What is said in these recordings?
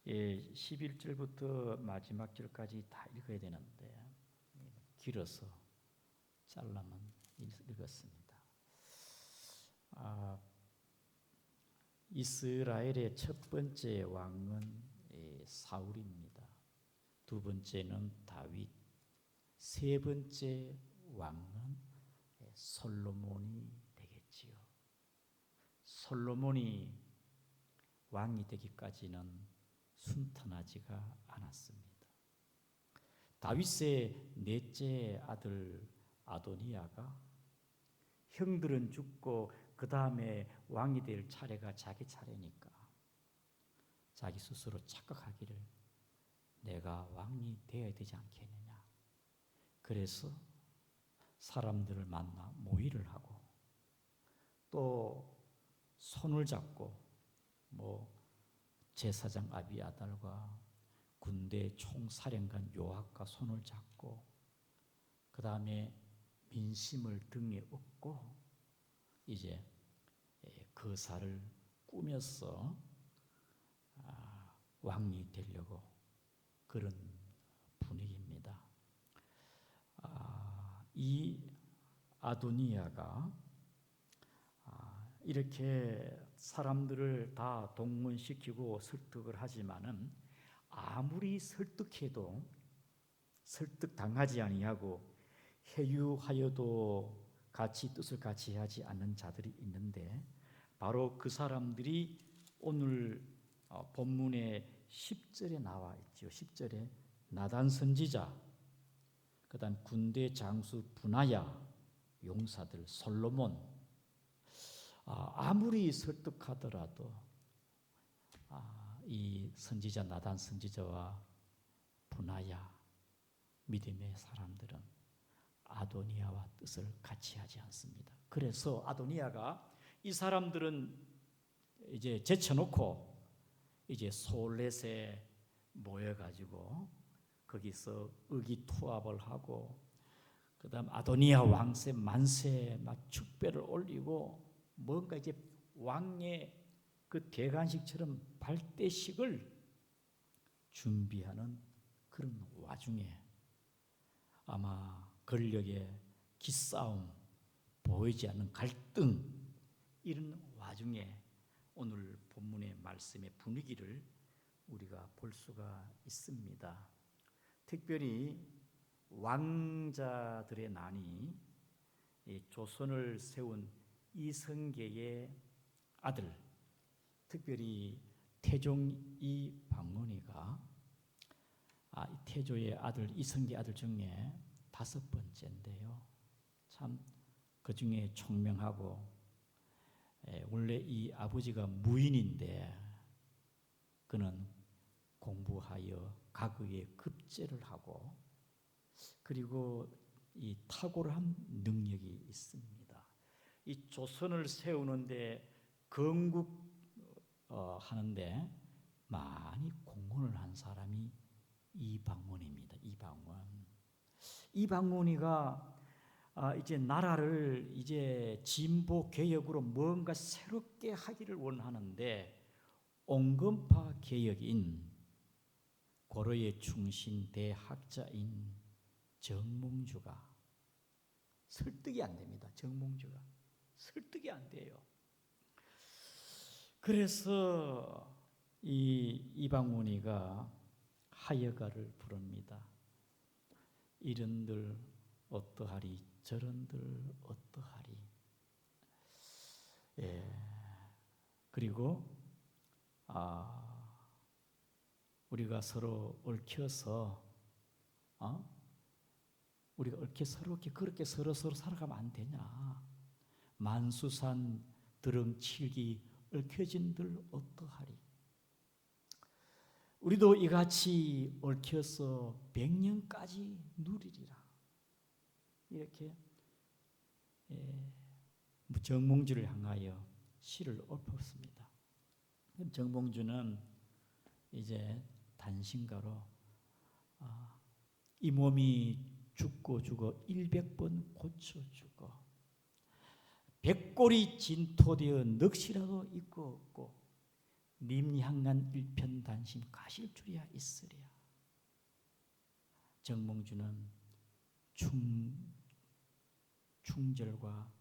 11절부터 마지막 절까지 다 읽어야 되는데 길어서 잘라만 읽었습니다. 이스라엘의 첫 번째 왕은 사울입니다. 두 번째는 다윗, 세 번째 왕은 솔로몬이 되겠지요. 솔로몬이 왕이 되기까지는 순탄하지가 않았습니다. 다윗의 넷째 아들 아도니아가 형들은 죽고 그 다음에 왕이 될 차례가 자기 차례니까 자기 스스로 착각하기를 내가 왕이 되어야 되지 않겠느냐. 그래서 사람들을 만나 모의를 하고 또 손을 잡고 제사장 아비아달과 군대 총사령관 요압과 손을 잡고 그 다음에 민심을 등에 업고 이제 거사를 꾸며서 왕이 되려고 그런 분위기입니다. 이 아도니아가 이렇게 사람들을 다 동원시키고 설득을 하지만은 아무리 설득해도 설득당하지 아니하고 회유하여도 뜻을 같이 하지 않는 자들이 있는데 바로 그 사람들이 오늘 본문의 10절에 나와 있죠. 10절에 나단 선지자, 그 다음 군대 장수 분하야, 용사들 솔로몬. 아무리 설득하더라도 이 선지자 나단 선지자와 분하야 믿음의 사람들은 아도니아와 뜻을 같이 하지 않습니다. 그래서 아도니아가 이 사람들은 이제 제쳐놓고 이제 솔렛에 모여가지고 거기서 의기투합을 하고 그다음 아도니아 왕세 만세 막 축배를 올리고 뭔가 이제 왕의 그 대관식처럼 발대식을 준비하는 그런 와중에 아마 권력의 기싸움, 보이지 않는 갈등 이런 와중에 오늘 본문의 말씀의 분위기를 우리가 볼 수가 있습니다. 특별히 왕자들의 난이 조선을 세운 이성계의 아들, 특별히 태종 이방문이가 태조의 아들 이성계 아들 중에 5번째인데요. 참 그 중에 총명하고 원래 이 아버지가 무인인데 그는 공부하여 과거에 급제를 하고 그리고 이 탁월한 능력이 있습니다. 이 조선을 세우는데 건국하는데 많이 공헌을 한 사람이 이방문입니다. 이방문이가 이제 나라를 이제 진보 개혁으로 뭔가 새롭게 하기를 원하는데 온건파 개혁인 고려의 충신 대학자인 정몽주가 설득이 안 됩니다. 정몽주가 설득이 안 돼요. 그래서 이 이방문이가 하여가를 부릅니다. 이런들 어떠하리 저런들 어떠하리. 그리고 우리가 서로 얽혀서 우리가 서로 그렇게 서로 살아가면 안 되냐. 만수산 드렁칠기 얽혀진들 어떠하리. 우리도 이같이 얽혀서 100년까지 누리리라. 이렇게 정몽주를 향하여 시를 읊었습니다. 정몽주는 이제 단신가로 이 몸이 죽고 죽어 100번 고쳐 죽어 백골이 진토되어 넋이라도 있고 없고 님 향한 일편단심 가실 줄이야 있으랴. 정몽주는 충절과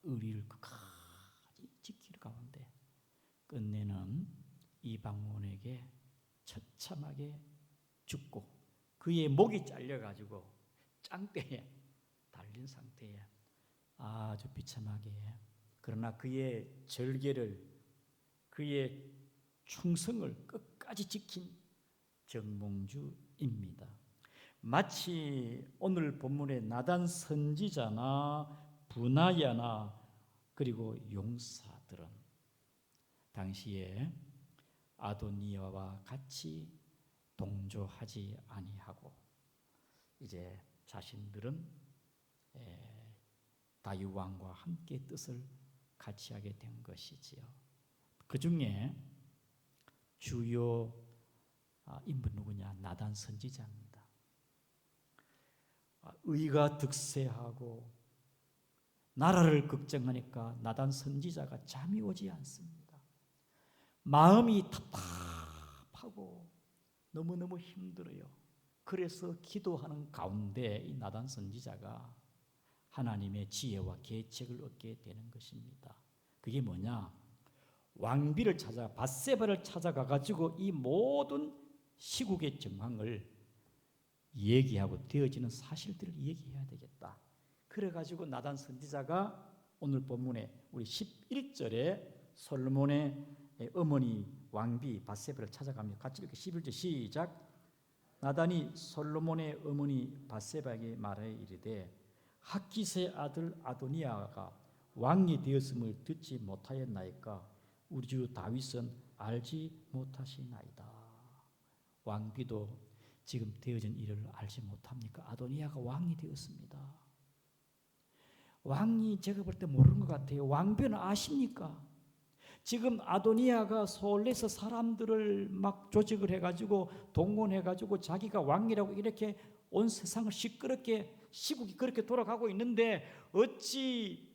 의리를 끝까지 지킬 가운데 끝내는 이방원에게 처참하게 죽고 그의 목이 잘려가지고 짱대에 달린 상태에 아주 비참하게, 그러나 그의 절개를, 그의 충성을 끝까지 지킨 정몽주입니다. 마치 오늘 본문의 나단 선지자나 브나야나 그리고 용사들은 당시에 아도니아와 같이 동조하지 아니하고 이제 자신들은 다윗 왕과 함께 뜻을 같이 하게 된 것이지요. 그 중에 주요 인물 누구냐? 나단 선지자입니다. 의가 득세하고 나라를 걱정하니까 나단 선지자가 잠이 오지 않습니다. 마음이 답답하고 너무너무 힘들어요. 그래서 기도하는 가운데 이 나단 선지자가 하나님의 지혜와 계책을 얻게 되는 것입니다. 그게 뭐냐? 왕비를 찾아 밧세바를 찾아가 가지고 이 모든 시국의 정황을 얘기하고 되어지는 사실들을 얘기해야 되겠다. 그래 가지고 나단 선지자가 오늘 본문에 우리 11절에 솔로몬의 어머니 왕비 밧세바를 찾아갑니다. 같이 이렇게 11절 시작. 나단이 솔로몬의 어머니 밧세바에게 말하여 이르되 핫깃의 아들 아도니아가 왕이 되었음을 듣지 못하였나이까 우리 주 다윗은 알지 못하시나이다. 왕비도 지금 되어진 일을 알지 못합니까? 아도니아가 왕이 되었습니다. 왕이 제가 볼 때 모르는 것 같아요. 왕비는 아십니까? 지금 아도니아가 서울에서 사람들을 막 조직을 해가지고 동원해가지고 자기가 왕이라고 이렇게 온 세상을 시끄럽게 시국이 그렇게 돌아가고 있는데 어찌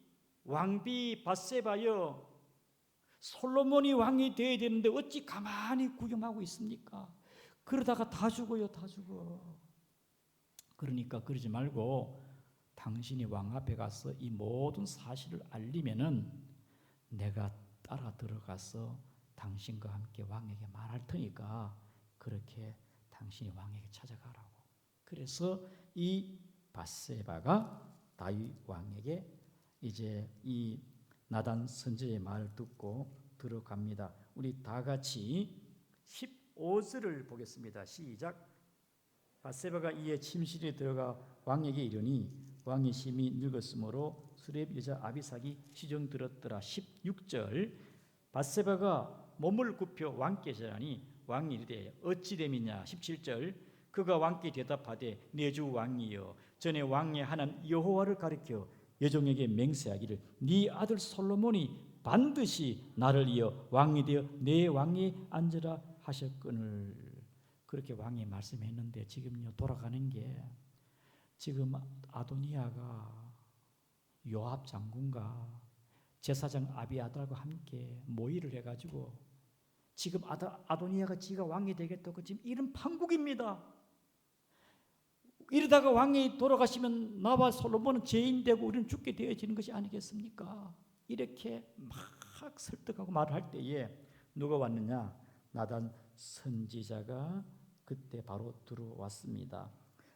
왕비 밧세바여 솔로몬이 왕이 되어야 되는데 어찌 가만히 구경하고 있습니까? 그러다가 다 죽어요, 다 죽어. 그러니까 그러지 말고 당신이 왕 앞에 가서 이 모든 사실을 알리면은 내가 따라 들어가서 당신과 함께 왕에게 말할 테니까 그렇게 당신이 왕에게 찾아가라고. 그래서 이 밧세바가 다윗 왕에게 이제 이 나단 선지자의 말을 듣고 들어갑니다. 우리 다 같이 15절을 보겠습니다. 시작. 밧세바가 이에 침실에 들어가 왕에게 이르니 왕이 심히 늙었으므로 수렙 여자 아비삭이 시정 들었더라. 16절. 밧세바가 몸을 굽혀 왕께 절하니 왕이 이르되 어찌 됨이냐. 17절. 그가 왕께 대답하되 내 주 왕이여 전에 왕의 하나님 여호와를 가리켜 여종에게 맹세하기를 네 아들 솔로몬이 반드시 나를 이어 왕이 되어 내 왕에 앉으라 하셨거늘. 그렇게 왕이 말씀했는데 지금요 돌아가는 게 지금 아도니아가 요압 장군과 제사장 아비아달과 함께 모의를 해가지고 지금 아도니아가 지가 왕이 되겠다고 지금 이런 판국입니다. 이러다가 왕이 돌아가시면 나와 솔로몬은 죄인되고 우리는 죽게 되어지는 것이 아니겠습니까? 이렇게 막 설득하고 말을 할 때에 누가 왔느냐? 나단 선지자가 그때 바로 들어왔습니다.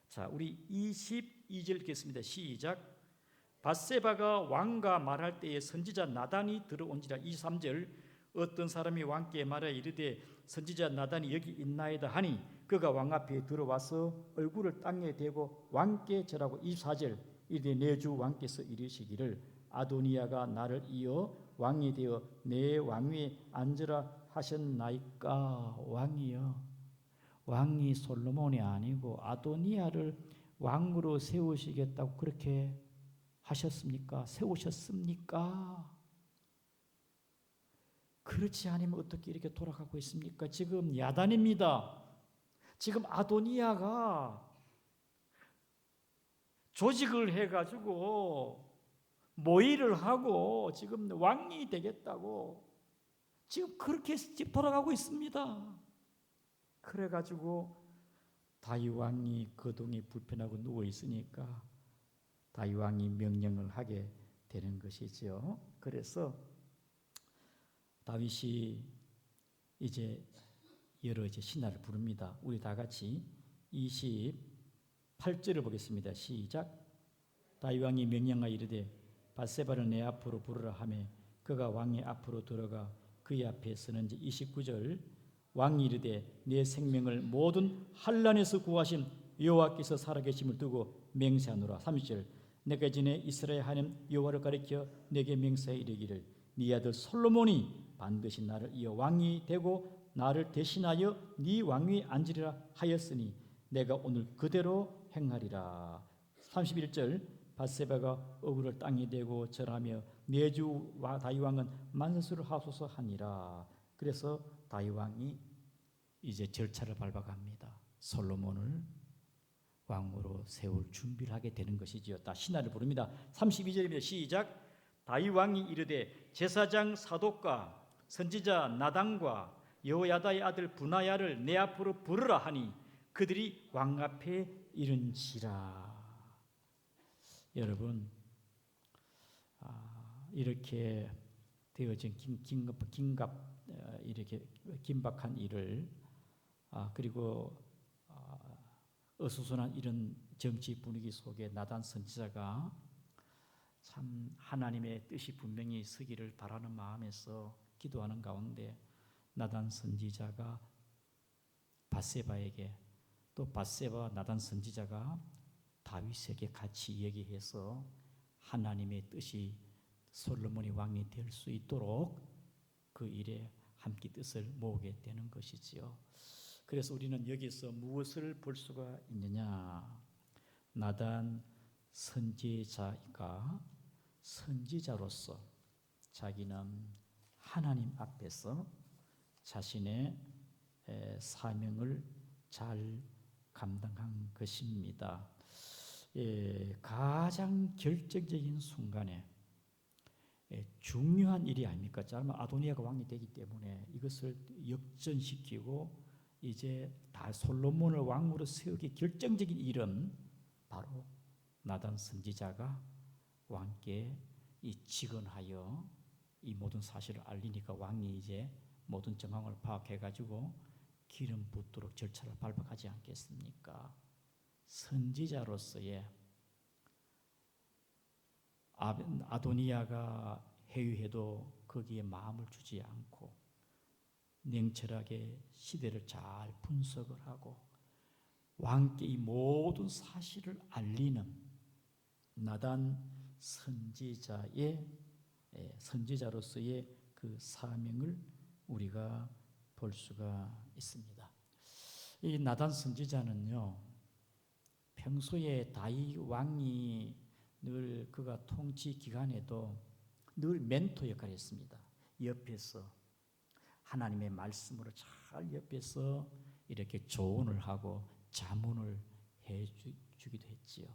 자, 우리 22절 읽겠습니다. 시작. 밧세바가 왕과 말할 때에 선지자 나단이 들어온지라. 23절. 어떤 사람이 왕께 말하여 이르되 선지자 나단이 여기 있나이다 하니 그가 왕 앞에 들어와서 얼굴을 땅에 대고 왕께 절하고. 24절. 이르되 내 주 왕께서 이르시기를 아도니아가 나를 이어 왕이 되어 내 왕위에 앉으라 하셨나이까. 왕이요, 왕이 솔로몬이 아니고 아도니아를 왕으로 세우시겠다고 그렇게 하셨습니까? 세우셨습니까? 그렇지 않으면 어떻게 이렇게 돌아가고 있습니까? 지금 야단입니다. 지금 아도니아가 조직을 해가지고 모의를 하고 지금 왕이 되겠다고 지금 그렇게 돌아가고 있습니다. 그래가지고 다윗 왕이 거동이 불편하고 누워 있으니까 다윗 왕이 명령을 하게 되는 것이죠. 그래서 다윗이 이제 여러 신하를 부릅니다. 우리 다 같이 28절을 보겠습니다. 시작. 다윗 왕이 명령하여 이르되 밧세바를 내 앞으로 부르라 하매 그가 왕의 앞으로 들어가 그의 앞에 서는지. 29절. 왕이 이르되 내 생명을 모든 환난에서 구하신 여호와께서 살아계심을 두고 맹세하노라. 30절. 내가 전에 이스라엘 하나님 여호와를 가리켜 내게 맹세하여 이르기를 네 아들 솔로몬이 반드시 나를 이어 왕이 되고 나를 대신하여 네 왕위에 앉으리라 하였으니 내가 오늘 그대로 행하리라. 31절. 밧세바가 어부를 땅에 대고 절하며 내 주 다윗 왕은 만세수를 하소서 하니라. 그래서 다윗 왕이 이제 절차를 밟아갑니다. 솔로몬을 왕으로 세울 준비를 하게 되는 것이지요. 다 신하를 부릅니다. 32절입니다. 시작. 다윗 왕이 이르되 제사장 사독과 선지자 나단과 여호야다의 아들 브나야를 내 앞으로 부르라 하니 그들이 왕 앞에 이른지라. 여러분, 이렇게 되어진 이렇게 긴박한 일을 그리고 어수선한 이런 정치 분위기 속에 나단 선지자가 참 하나님의 뜻이 분명히 서기를 바라는 마음에서 기도하는 가운데 나단 선지자가 밧세바에게 또 밧세바 나단 선지자가 다윗에게 같이 얘기해서 하나님의 뜻이 솔로몬이 왕이 될 수 있도록 그 일에 함께 뜻을 모으게 되는 것이지요. 그래서 우리는 여기서 무엇을 볼 수가 있느냐? 나단 선지자가 선지자로서 자기는 하나님 앞에서 자신의 사명을 잘 감당한 것입니다. 가장 결정적인 순간에 중요한 일이 아닙니까? 아도니아가 왕이 되기 때문에 이것을 역전시키고 이제 다 솔로몬을 왕으로 세우기 결정적인 일은 바로 나단 선지자가 왕께 직언하여 이 모든 사실을 알리니까 왕이 이제 모든 정황을 파악해가지고 기름 붓도록 절차를 밟아가지 않겠습니까? 선지자로서의 아도니아가 회유해도 거기에 마음을 주지 않고 냉철하게 시대를 잘 분석을 하고 왕께 이 모든 사실을 알리는 나단 선지자로서의 그 사명을 우리가 볼 수가 있습니다. 이 나단 선지자는요, 평소에 다윗 왕이 늘 그가 통치 기간에도 늘 멘토 역할을 했습니다. 옆에서 하나님의 말씀으로 잘 옆에서 이렇게 조언을 하고 자문을 해주기도 했지요.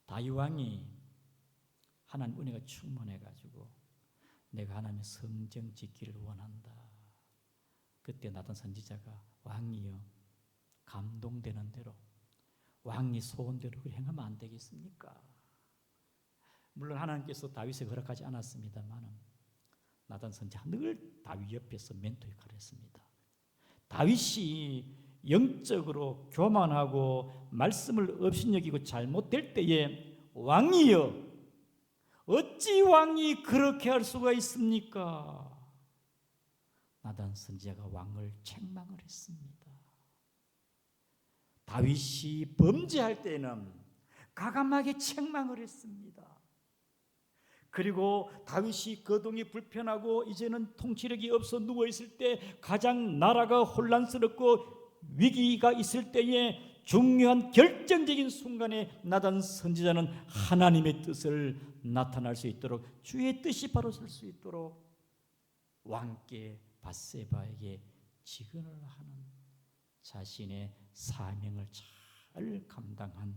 다윗 왕이 하나님 은혜가 충만해가지고 내가 하나님의 성전 짓기를 원한다. 그때 나단 선지자가 왕이여 감동되는 대로 왕이 소원대로 행하면 안 되겠습니까? 물론 하나님께서 다윗에게 허락하지 않았습니다만 나단 선지자가 늘 다윗 옆에서 멘토 역할을 했습니다. 다윗이 영적으로 교만하고 말씀을 업신여기고 잘못될 때에 왕이여 어찌 왕이 그렇게 할 수가 있습니까? 나단 선지자가 왕을 책망을 했습니다. 다윗이 범죄할 때는 가감하게 책망을 했습니다. 그리고 다윗이 거동이 불편하고 이제는 통치력이 없어 누워있을 때 가장 나라가 혼란스럽고 위기가 있을 때에 중요한 결정적인 순간에 나단 선지자는 하나님의 뜻을 나타날 수 있도록 주의 뜻이 바로 설 수 있도록 왕께 밧세바에게 직언을 하는 자신의 사명을 잘 감당한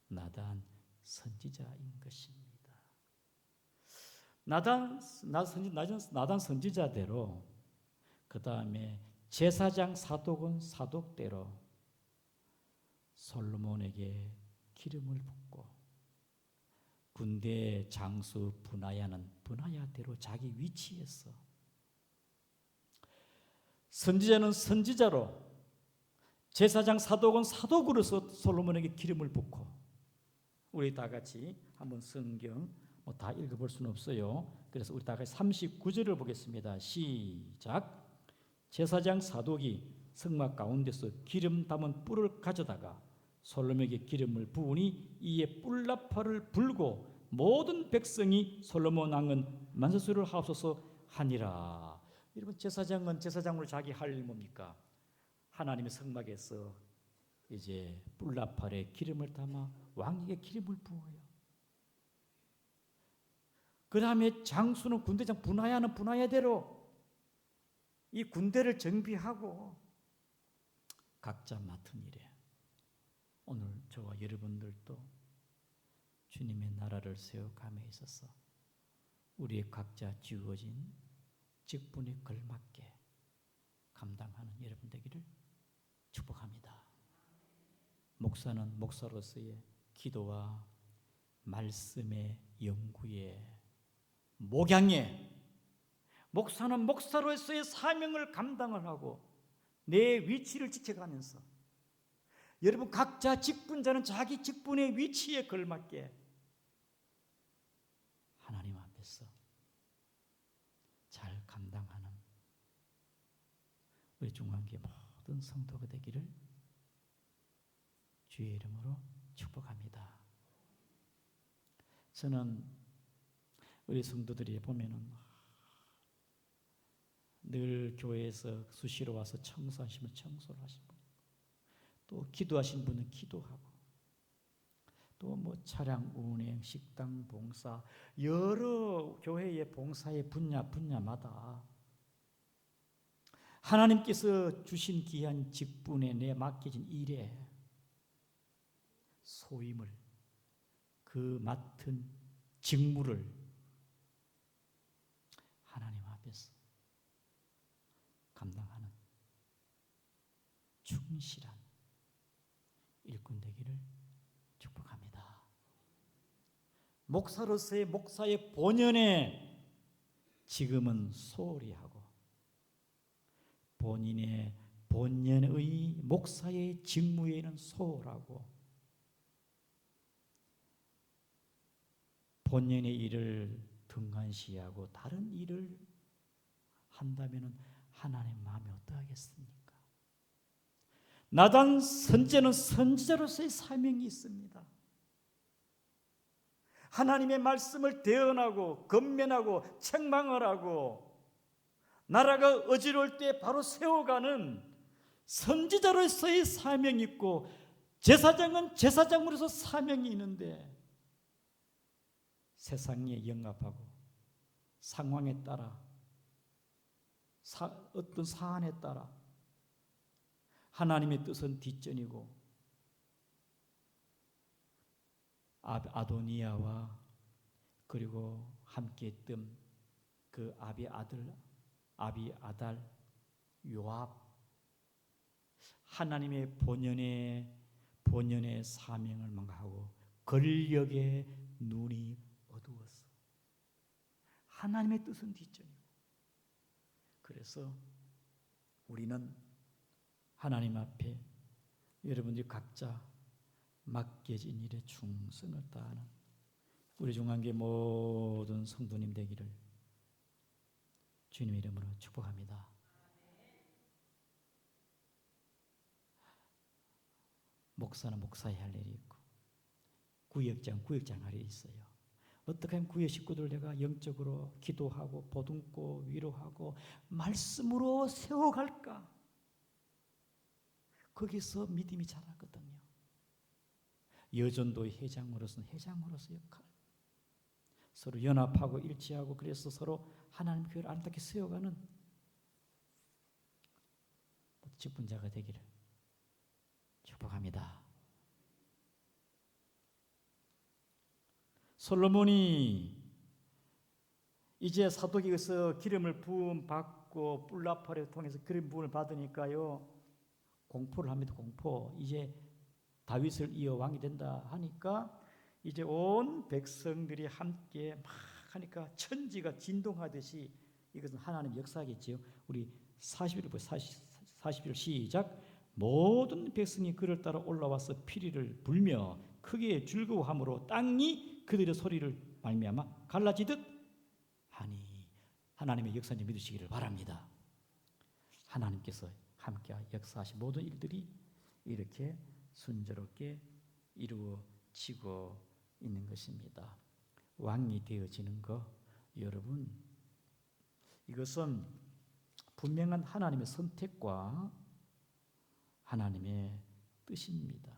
나단 선지자인 것입니다. 나단 선지자대로 그 다음에 제사장 사독은 사독대로 솔로몬에게 기름을 붓고, 군대 장수 분하야는 분하야대로 자기 위치에서, 선지자는 선지자로, 제사장 사독은 사독으로서 솔로몬에게 기름을 붓고, 우리 다 같이 한번 성경 다 읽어볼 수는 없어요. 그래서 우리 다 같이 39절을 보겠습니다. 시작. 제사장 사독이 성막 가운데서 기름 담은 뿔을 가져다가 솔로몬에게 기름을 부으니 이에 뿔나팔을 불고 모든 백성이 솔로몬 왕은 만세수를 하옵소서 하니라. 여러분, 제사장은 제사장으로 자기 할 일 뭡니까? 하나님의 성막에서 이제 뿔나팔에 기름을 담아 왕에게 기름을 부어요. 그 다음에 장수는 군대장 분하야는 분하야대로 이 군대를 정비하고 각자 맡은 일에, 오늘 저와 여러분들도 주님의 나라를 세워감에 있어서 우리의 각자 지어진 직분에 걸맞게 감당하는 여러분 되기를 축복합니다. 목사는 목사로서의 기도와 말씀의 연구에, 목양에, 목사는 목사로서의 사명을 감당을 하고 내 위치를 지켜가면서, 여러분 각자 직분자는 자기 직분의 위치에 걸맞게 하나님 앞에서 잘 감당하는 우리 중앙교회 모든 성도가 되기를 주의 이름으로 축복합니다. 저는 우리 성도들이 보면은 늘 교회에서 수시로 와서 청소하시면 청소를 하시고, 또 기도하신 분은 기도하고, 또 뭐 차량 운행, 식당 봉사, 여러 교회의 봉사의 분야마다 하나님께서 주신 귀한 직분에, 내 맡겨진 일에 소임을, 그 맡은 직무를 하나님 앞에서 감당하는 충실한 일꾼 되기를 축복합니다. 목사로서의 목사의 본연에 지금은 소홀히 하고, 본인의 본연의 목사의 직무에는 소홀하고, 본연의 일을 등한시하고 다른 일을 한다면 하나님 마음이 어떠하겠습니까? 나단 선지자는 선지자로서의 사명이 있습니다. 하나님의 말씀을 대언하고 건면하고 책망을 하고 나라가 어지러울 때 바로 세워가는 선지자로서의 사명이 있고, 제사장은 제사장으로서 사명이 있는데, 세상에 영합하고 상황에 따라 어떤 사안에 따라 하나님의 뜻은 뒷전이고, 아도니아와 그리고 함께 했던 그 아비아달, 요압, 하나님의 본연의 사명을 망하고 권력의 눈이 어두웠어. 하나님의 뜻은 뒷전이고. 그래서 우리는 하나님 앞에 여러분들이 각자 맡겨진 일에 충성을 다하는 우리 중앙교회 모든 성도님 되기를 주님의 이름으로 축복합니다. 목사는 목사해야 할 일이 있고, 구역장 할 일이 있어요. 어떻게 하면 구역 식구들 내가 영적으로 기도하고 보듬고 위로하고 말씀으로 세워갈까? 거기서 믿음이 자라거든요. 여전도의 회장으로서는 회장으로서 역할, 서로 연합하고 일치하고, 그래서 서로 하나님 교회를 아름답게 세워가는 직분자가 되기를 축복합니다. 솔로몬이 이제 사독에게서 기름을 부음 받고 받고 뿔라파를 통해서 그런 부분을 받으니까요 공포를 합니다. 공포. 이제 다윗을 이어 왕이 된다 하니까 이제 온 백성들이 함께 막 하니까 천지가 진동하듯이 이것은 하나님의 역사겠지요. 우리 40일 보세요. 40일 시작. 모든 백성이 그를 따라 올라와서 피리를 불며 크게 즐거워함으로 땅이 그들의 소리를 말미암아 갈라지듯 하니 하나님의 역사를 믿으시기를 바랍니다. 하나님께서 함께 역사하신 모든 일들이 이렇게 순조롭게 이루어지고 있는 것입니다. 왕이 되어지는 것, 여러분, 이것은 분명한 하나님의 선택과 하나님의 뜻입니다.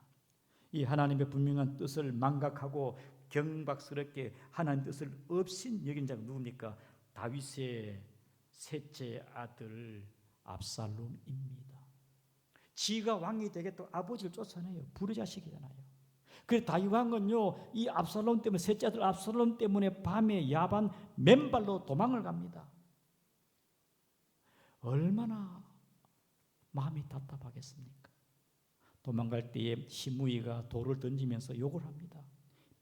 이 하나님의 분명한 뜻을 망각하고 경박스럽게 하나님 뜻을 없인 여긴 자가 누굽니까? 다윗의 셋째 아들 압살롬입니다. 지가 왕이 되겠다고 아버지를 쫓아내요. 불효자식이잖아요. 그래서 다윗 왕은요, 이 압살롬 때문에, 셋째 아들 압살롬 때문에 밤에 야반 맨발로 도망을 갑니다. 얼마나 마음이 답답하겠습니까? 도망갈 때에 시므이가 돌을 던지면서 욕을 합니다.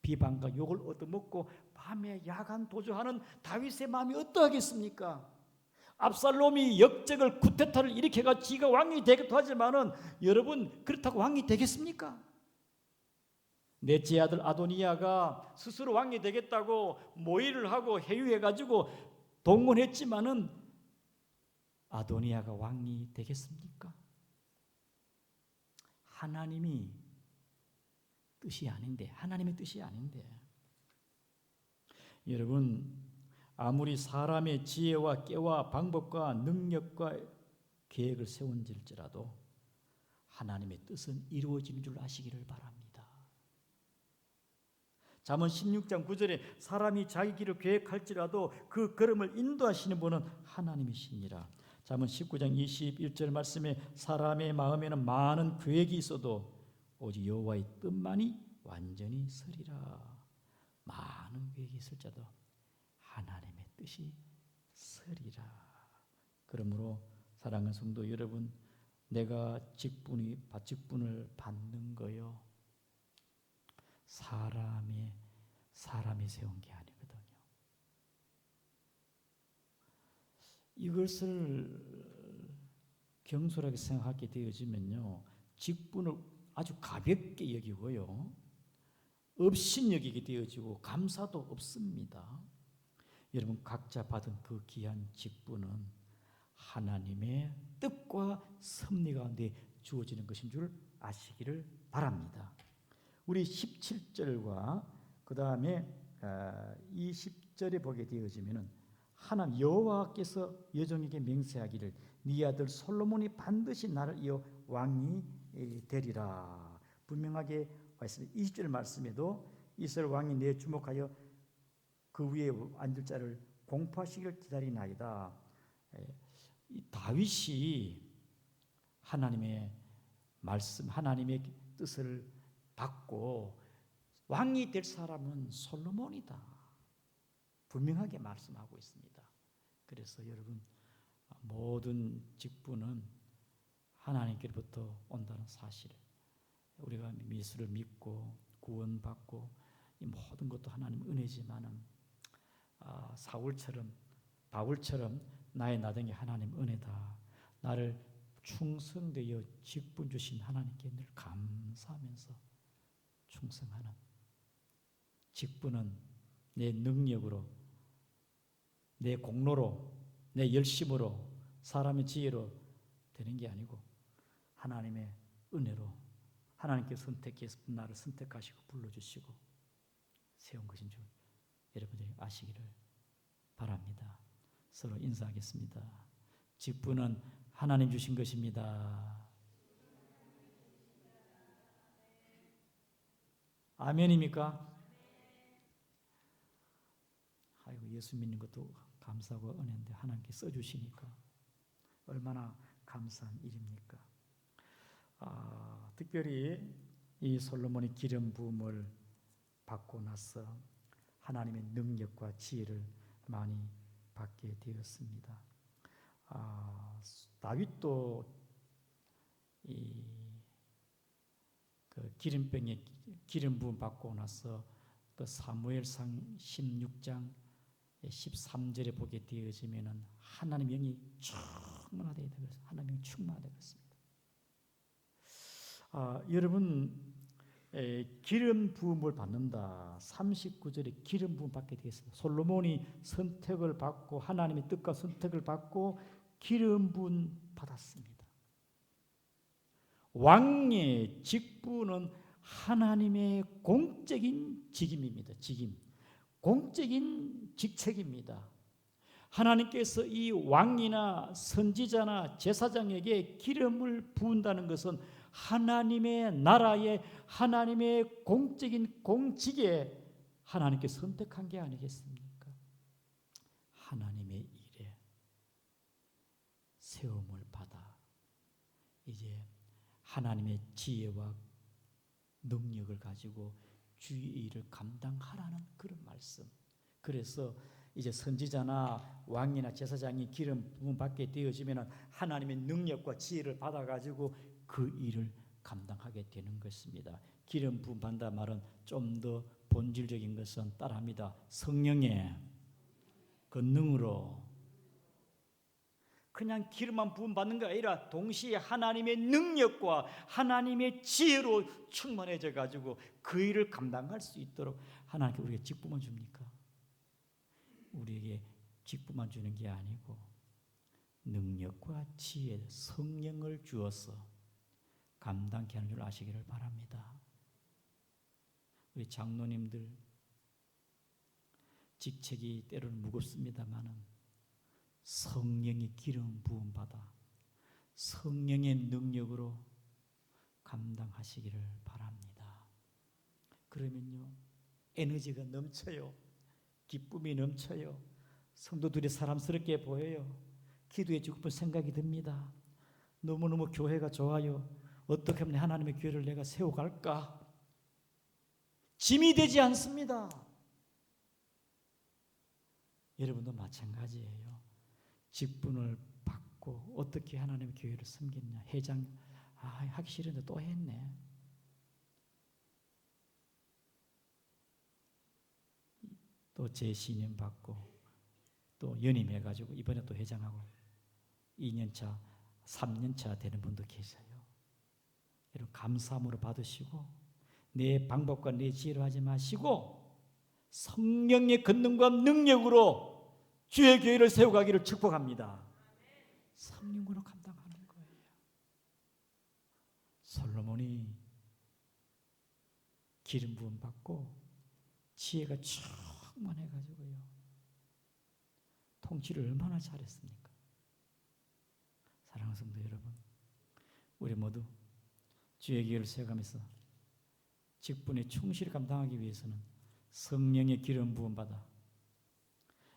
비방과 욕을 얻어먹고 밤에 야간 도주하는 다윗의 마음이 어떠하겠습니까? 압살롬이 역적을 쿠데타를 일으켜가 지가 왕이 되기도 하지만은 여러분 그렇다고 왕이 되겠습니까? 넷째 아들 아도니아가 스스로 왕이 되겠다고 모의를 하고 회유해가지고 동원했지만은 아도니아가 왕이 되겠습니까? 하나님이 뜻이 아닌데, 하나님의 뜻이 아닌데, 여러분 아무리 사람의 지혜와 깨와 방법과 능력과 계획을 세운질지라도 하나님의 뜻은 이루어지는 줄 아시기를 바랍니다. 잠언 16장 9절에 사람이 자기 길을 계획할지라도 그 걸음을 인도하시는 분은 하나님이시니라. 잠언 19장 21절 말씀에 사람의 마음에는 많은 계획이 있어도 오직 여호와의 뜻만이 완전히 서리라. 많은 계획이 있을지라도 하나님의 뜻이 서리라. 그러므로 사랑하는 성도 여러분, 내가 직분을 받는 거요, 사람이 세운 게 아니거든요. 이것을 경솔하게 생각하게 되어지면요, 직분을 아주 가볍게 여기고요, 업신여기게 되어지고 감사도 없습니다. 여러분 각자 받은 그 귀한 직분은 하나님의 뜻과 섭리 가운데 주어지는 것인 줄 아시기를 바랍니다. 우리 17절과 그 다음에 20절에 보게 되어지면은 하나님 여호와께서 여종에게 맹세하기를 네 아들 솔로몬이 반드시 나를 이어 왕이 되리라. 분명하게 와 있습니다. 20절 말씀에도 이스라엘 왕이 내 주목하여 그 위에 앉을 자를 공포하시기를 기다리나이다. 다윗이 하나님의 말씀, 하나님의 뜻을 받고 왕이 될 사람은 솔로몬이다. 분명하게 말씀하고 있습니다. 그래서 여러분 모든 직분은 하나님께로부터 온다는 사실, 우리가 예수를 믿고 구원받고 이 모든 것도 하나님 은혜지만은 사울처럼 바울처럼 나의 나중에 하나님 은혜다. 나를 충성되어 직분 주신 하나님께 늘 감사하면서 충성하는, 직분은 내 능력으로, 내 공로로, 내 열심으로, 사람의 지혜로 되는 게 아니고 하나님의 은혜로 하나님께서 선택해서 나를 선택하시고 불러주시고 세운 것인 줄 여러분들이 아시기를 바랍니다. 서로 인사하겠습니다. 직분은 하나님 주신 것입니다. 아멘입니까? 아이고, 예수 믿는 것도 감사하고 은혜인데 하나님께 써주시니까 얼마나 감사한 일입니까? 특별히 이 솔로몬이 기름 부음을 받고 나서 하나님의 능력과 지혜를 많이 받게 되었습니다. 다윗도 그 기름병에 기름 부음 받고 나서 그 사무엘상 16장 13절에 보게 되어지면은 하나님 영이 충만하게 되었습니다. 하나님 영이 충만하게 되었습니다. 여러분 기름 부음을 받는다. 39절에 기름 부음 받게 되었습니다. 솔로몬이 선택을 받고 하나님의 뜻과 선택을 받고 기름 부음 받았습니다. 왕의 직분은 하나님의 공적인 직임입니다. 직임. 공적인 직책입니다. 하나님께서 이 왕이나 선지자나 제사장에게 기름을 부은다는 것은 하나님의 나라에 하나님의 공적인 공직에 하나님께 선택한 게 아니겠습니까? 하나님의 일에 세움을 받아 이제 하나님의 지혜와 능력을 가지고 주의 일을 감당하라는 그런 말씀. 그래서 이제 선지자나 왕이나 제사장이 기름 부음 받게 되어지면 하나님의 능력과 지혜를 받아가지고 그 일을 감당하게 되는 것입니다. 기름 부음 받는다 말은 좀 더 본질적인 것은 따라합니다. 성령의 권능으로 그냥 기름만 부음 받는 게 아니라 동시에 하나님의 능력과 하나님의 지혜로 충만해져 가지고 그 일을 감당할 수 있도록 하나님께 우리에게 직분만 줍니까? 우리에게 직분만 주는 게 아니고 능력과 지혜, 성령을 주어서 감당케 하는 줄 아시기를 바랍니다. 우리 장로님들 직책이 때로는 무겁습니다마는 성령의 기름 부음 받아 성령의 능력으로 감당하시기를 바랍니다. 그러면요 에너지가 넘쳐요. 기쁨이 넘쳐요. 성도들이 사람스럽게 보여요. 기도해 주고 싶은 생각이 듭니다. 너무너무 교회가 좋아요. 어떻게 하면 하나님의 교회를 내가 세워갈까? 짐이 되지 않습니다. 여러분도 마찬가지예요. 직분을 받고 어떻게 하나님의 교회를 섬겼냐. 회장 하기 싫은데 또 했네. 또 재신임 받고 또 연임해가지고 이번에 또 회장하고 2년차 3년차 되는 분도 계세요. 여러분 감사함으로 받으시고 내 방법과 내 지혜로 하지 마시고 성령의 권능과 능력으로 주의 교회를 세워가기를 축복합니다. 성령으로 감당하는 거예요. 솔로몬이 기름 부음 받고 지혜가 충만해가지고요 통치를 얼마나 잘했습니까? 사랑하는 성도 여러분, 우리 모두 주의 교회를 세워가면서 직분에 충실히 감당하기 위해서는 성령의 기름 부음 받아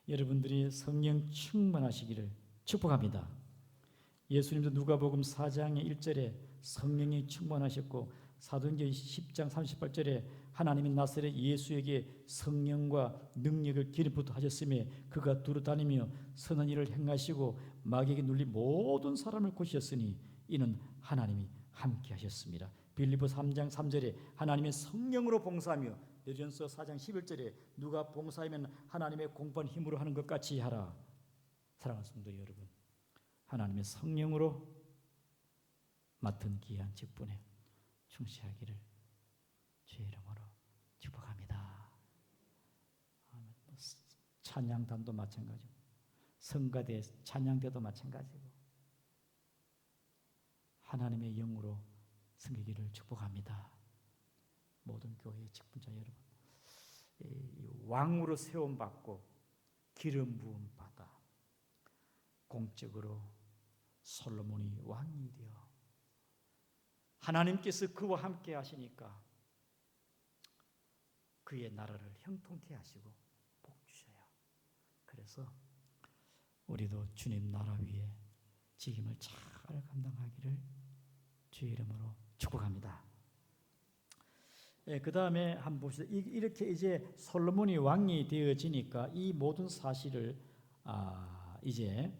여러분들이 성령 충만하시기를 축복합니다. 예수님도 누가복음 4장의 1절에 성령이 충만하셨고 사도행전 10장 38절에 하나님의 나사렛 예수에게 성령과 능력을 기름 부어 하셨으며 그가 두루 다니며 선한 일을 행하시고 마귀에게 눌린 모든 사람을 고치셨으니 이는 하나님이 함께 하셨습니다. 빌립보 3장 3절에 하나님의 성령으로 봉사하며 요전서 4장 11절에 누가 봉사하면 하나님의 공부한 힘으로 하는 것 같이 하라. 사랑하는 성도 여러분, 하나님의 성령으로 맡은 귀한 직분에 충실하기를 주의 이름으로 축복합니다. 찬양단도 마찬가지고 성가대 찬양대도 마찬가지고 하나님의 영으로 섬기기를 축복합니다. 모든 교회의 직분자 여러분, 왕으로 세움받고 기름 부음 받아 공적으로 솔로몬이 왕이 되어 하나님께서 그와 함께 하시니까 그의 나라를 형통케 하시고 복 주셔요. 그래서 우리도 주님 나라 위에 직임을 잘 감당하기를 주의 이름으로 축복합니다. 그 다음에 한번 봅시다. 이렇게 이제 솔로몬이 왕이 되어지니까 이 모든 사실을 이제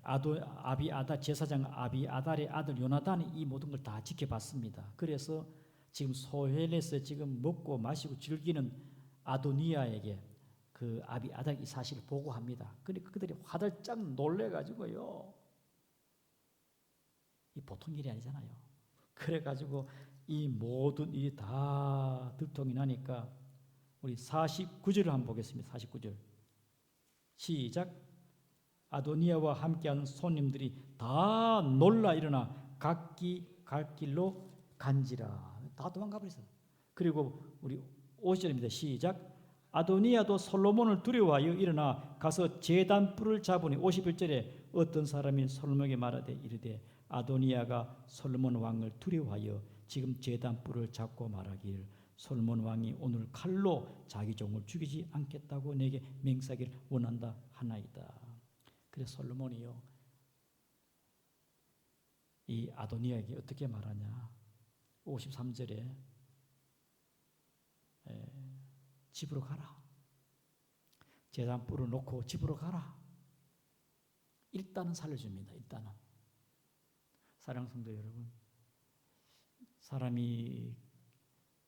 아비아달 제사장 아비아달의 아들 요나단이 이 모든 걸 다 지켜봤습니다. 그래서 지금 소헬에서 지금 먹고 마시고 즐기는 아도니아에게 그 아비아달 이 사실을 보고합니다. 그러니까 그들이 화들짝 놀래가지고요. 이 보통 일이 아니잖아요. 그래가지고 이 모든 일이 다 들통이 나니까 우리 49절을 한번 보겠습니다. 49절 시작. 아도니아와 함께하는 손님들이 다 놀라 일어나 각기 갈 길로 간지라. 다 도망가 버렸어요. 그리고 우리 50절입니다. 시작. 아도니아도 솔로몬을 두려워하여 일어나 가서 제단 뿔을 잡으니 51절에 어떤 사람이 솔로몬에게 말하되 이르되 아도니아가 솔로몬 왕을 두려워하여 지금 제단 뿔을 잡고 말하기를 솔로몬 왕이 오늘 칼로 자기 종을 죽이지 않겠다고 내게 맹세하기를 원한다 하나이다. 그래서 솔로몬이요 이 아도니아에게 어떻게 말하냐 53절에 집으로 가라. 제단 뿔을 놓고 집으로 가라. 일단은 살려줍니다. 일단은. 사랑하는 성도 여러분, 사람이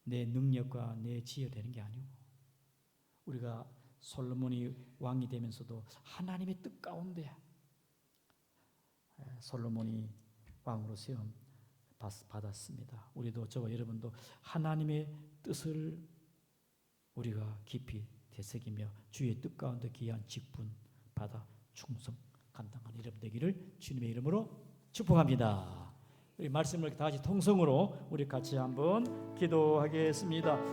내 능력과 내 지혜로 되는 게 아니고 우리가 솔로몬이 왕이 되면서도 하나님의 뜻 가운데 솔로몬이 왕으로 세움 받았습니다. 우리도 저와 여러분도 하나님의 뜻을 우리가 깊이 되새기며 주의 뜻 가운데 귀한 직분 받아 충성 감당하는 여러분 되기를 주님의 이름으로 축복합니다. 우리 말씀을 다 같이 통성으로 우리 같이 한번 기도하겠습니다.